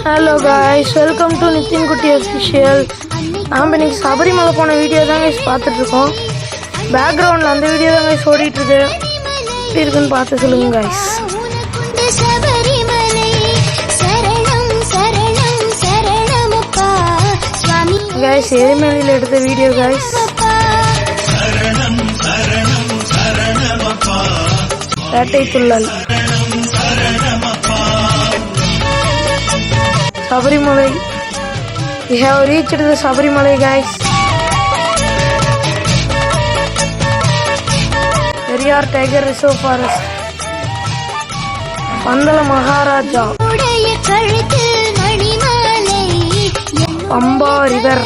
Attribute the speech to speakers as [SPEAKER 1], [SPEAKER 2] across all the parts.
[SPEAKER 1] Hello guys, welcome to Nithin Kutti Official. நாம் இன்னைக்கு சபரிமலை போன வீடியோ தான் guys பார்த்துட்டு இருக்கோம். பேக்ரவுண்ட்ல அந்த வீடியோ தான் guys ஓடிட்டு இருக்கு. எப்படி இருக்குன்னு பார்த்து சொல்லுங்க guys. guys எரிமலையில எடுத்த video guys. Pettai Thullal Sabarimala. We have reached the Sabarimala guys. Periyar Tiger Reserve Forest. Pandala Maharaja. Pamba River.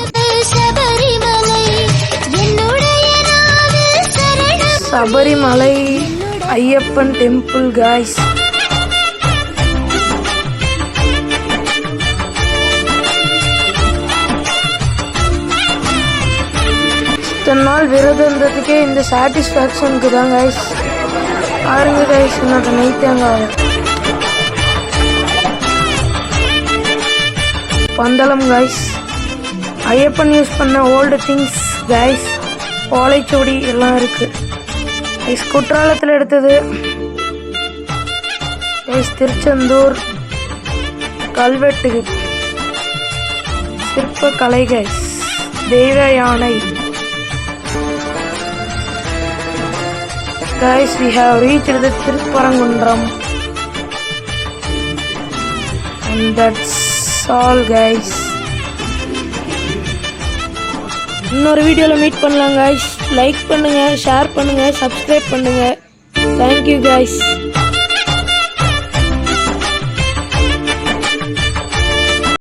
[SPEAKER 1] Sabarimala Ayyappan Temple guys. இத்தனை நாள் விரதம் இருந்ததுக்கே இந்த சாட்டிஸ்ஃபேக்ஷனுக்கு தான் கைஸ். பாருங்க கைஸ், இன்னொரு நெய்த்தேங்காய் பந்தளம் கைஸ். ஐயப்பன் யூஸ் பண்ண ஓல்டு திங்ஸ் கைஸ். ஓலைச்சுவடி எல்லாம் இருக்கு கைஸ். குற்றாலத்தில் எடுத்தது கைஸ். திருச்செந்தூர் கல்வெட்டு சிற்ப கலை கைஸ். தெய்வ யானை guys. We have reached the Tirupparangundram and that's all guys. இன்னொரு வீடியோல மீட் பண்ணலாம் guys. லைக் பண்ணுங்க, ஷேர் பண்ணுங்க, சப்ஸ்கிரைப் பண்ணுங்க. Thank you guys.